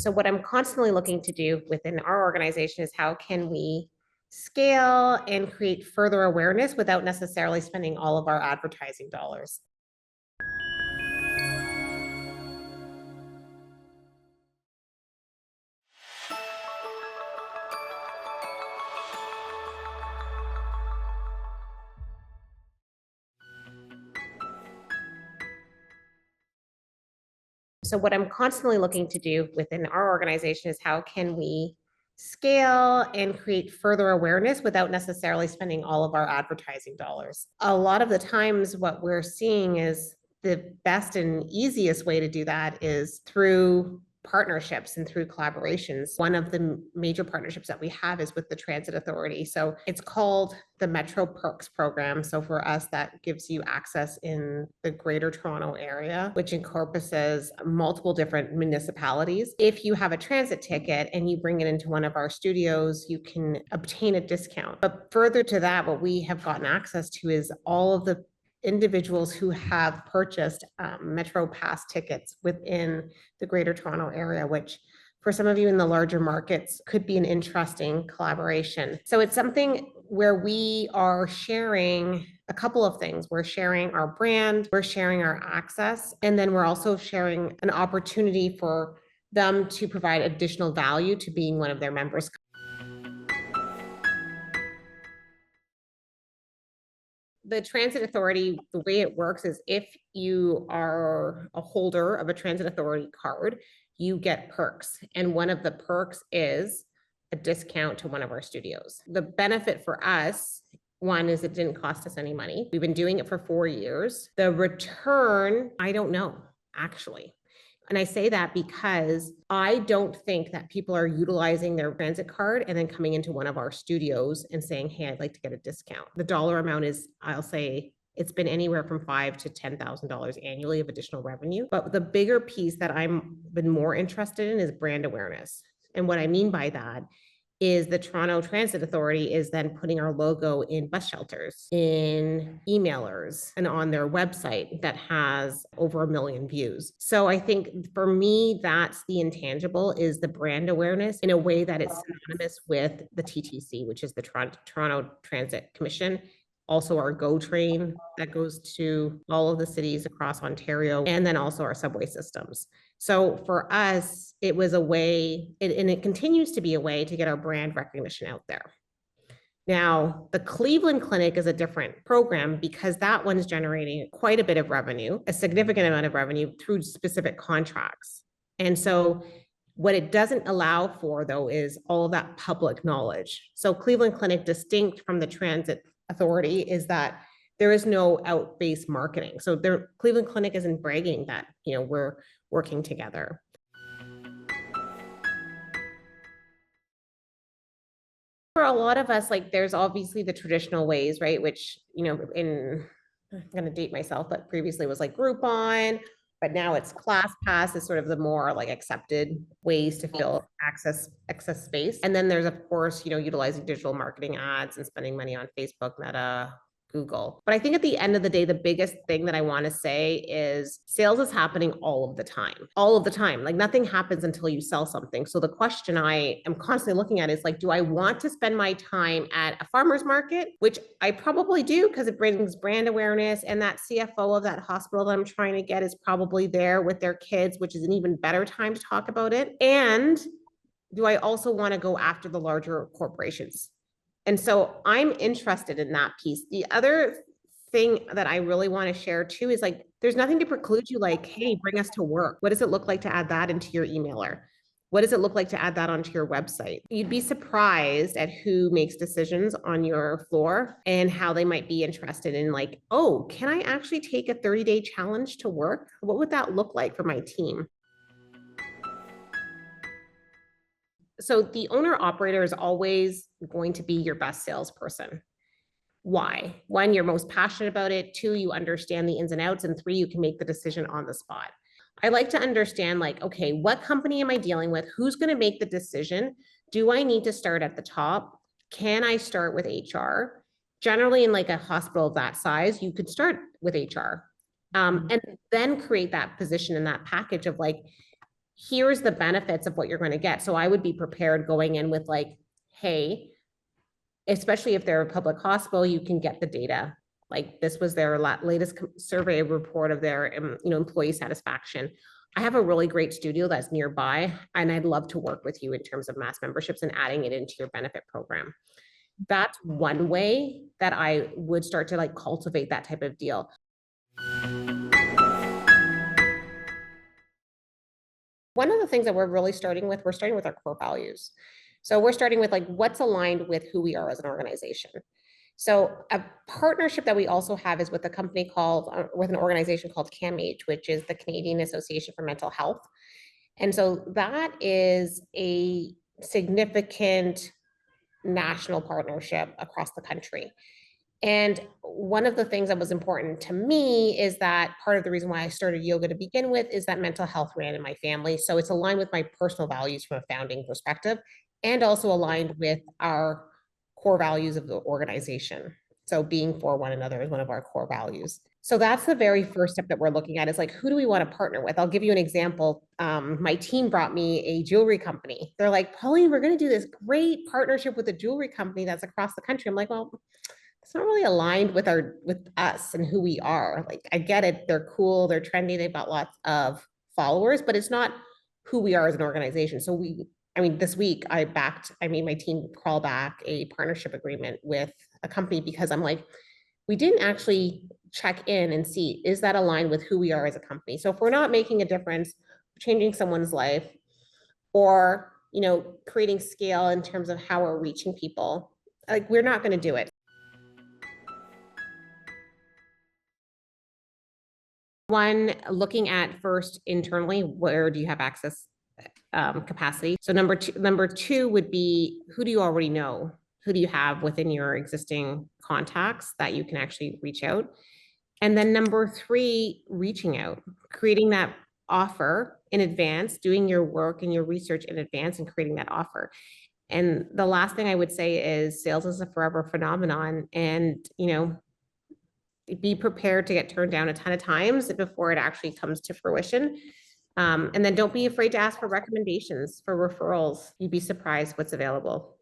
So what I'm constantly looking to do within our organization is how can we scale and create further awareness without necessarily spending all of our advertising dollars. So what I'm constantly looking to do within our organization is how can we scale and create further awareness without necessarily spending all of our advertising dollars. A lot of the times what we're seeing is the best and easiest way to do that is through partnerships and through collaborations. One of the major partnerships that we have is with the Transit Authority. So it's called the Metro Perks program. So for us, that gives you access in the Greater Toronto area, which encompasses multiple different municipalities. If you have a transit ticket and you bring it into one of our studios, you can obtain a discount. But further to that, what we have gotten access to is all of the individuals who have purchased Metro Pass tickets within the Greater Toronto area, which for some of you in the larger markets could be an interesting collaboration. So it's something where we are sharing a couple of things. We're sharing our brand, we're sharing our access, and then we're also sharing an opportunity for them to provide additional value to being one of their members. The Transit Authority, the way it works is if you are a holder of a Transit Authority card, you get perks. And one of the perks is a discount to one of our studios. The benefit for us, one, is it didn't cost us any money. We've been doing it for 4 years. The return, I don't know, actually. And I say that because I don't think that people are utilizing their transit card and then coming into one of our studios and saying, hey, I'd like to get a discount. The dollar amount is, I'll say, it's been anywhere from $5,000 to $10,000 annually of additional revenue. But the bigger piece that I'm been more interested in is brand awareness. And what I mean by that is the Toronto Transit Authority is then putting our logo in bus shelters, in emailers, and on their website that has over 1 million views. So I think for me, that's the intangible, is the brand awareness in a way that is synonymous with the TTC, which is the Toronto Transit Commission. Also our GO train that goes to all of the cities across Ontario, and then also our subway systems. So for us, it was a way, and it continues to be a way to get our brand recognition out there. Now, the Cleveland Clinic is a different program because that one's generating quite a bit of revenue, a significant amount of revenue through specific contracts. And so what it doesn't allow for, though, is all of that public knowledge. So Cleveland Clinic, distinct from the Transit Authority, is that there is no out-based marketing. So Cleveland Clinic isn't bragging that, we're working together. For a lot of us, there's obviously the traditional ways, right? Which, I'm going to date myself, but previously was Groupon, but now it's ClassPass is sort of the more accepted ways to fill excess space. And then there's, of course, utilizing digital marketing ads and spending money on Facebook, Meta, Google. But I think at the end of the day, the biggest thing that I want to say is sales is happening all of the time. Nothing happens until you sell something. So the question I am constantly looking at is do I want to spend my time at a farmer's market, which I probably do because it brings brand awareness, and that CFO of that hospital that I'm trying to get is probably there with their kids, which is an even better time to talk about it. And do I also want to go after the larger corporations? And so I'm interested in that piece. The other thing that I really want to share too is there's nothing to preclude you hey, bring us to work. What does it look like to add that into your emailer? What does it look like to add that onto your website? You'd be surprised at who makes decisions on your floor and how they might be interested in oh, can I actually take a 30-day challenge to work? What would that look like for my team? So the owner operator is always going to be your best salesperson. Why? One, you're most passionate about it. Two, you understand the ins and outs. And three, you can make the decision on the spot. I like to understand okay, what company am I dealing with? Who's going to make the decision? Do I need to start at the top? Can I start with HR? Generally in a hospital of that size, you could start with HR and then create that position in that package of here's the benefits of what you're going to get. So I would be prepared going in with like, hey, especially if they're a public hospital, you can get the data. Like this was their latest survey report of their employee satisfaction. I have a really great studio that's nearby, and I'd love to work with you in terms of mass memberships and adding it into your benefit program. That's one way that I would start to like cultivate that type of deal. One of the things that we're starting with our core values. So we're starting with like what's aligned with who we are as an organization. So a partnership that we also have is with a company called, with an organization called CAMH, which is the Canadian Association for Mental Health. And so that is a significant national partnership across the country. And one of the things that was important to me is that part of the reason why I started yoga to begin with is that mental health ran in my family. So it's aligned with my personal values from a founding perspective, and also aligned with our core values of the organization. So being for one another is one of our core values. So that's the very first step that we're looking at, is like, who do we want to partner with? I'll give you an example. My team brought me a jewelry company. They're like, Pauline, we're going to do this great partnership with a jewelry company that's across the country. I'm like, well, it's not really aligned with us and who we are. Like, I get it. They're cool. They're trendy. They've got lots of followers, but it's not who we are as an organization. So this week I made my team crawl back a partnership agreement with a company, because I'm like, we didn't actually check in and see, is that aligned with who we are as a company? So if we're not making a difference, changing someone's life, or, creating scale in terms of how we're reaching people, like, we're not going to do it. One, looking at first internally, where do you have access capacity? So number two would be, who do you already know? Who do you have within your existing contacts that you can actually reach out? And then number three, reaching out, creating that offer in advance, doing your work and your research in advance and creating that offer. And the last thing I would say is, sales is a forever phenomenon, and, be prepared to get turned down a ton of times before it actually comes to fruition. And then don't be afraid to ask for recommendations, for referrals. You'd be surprised what's available.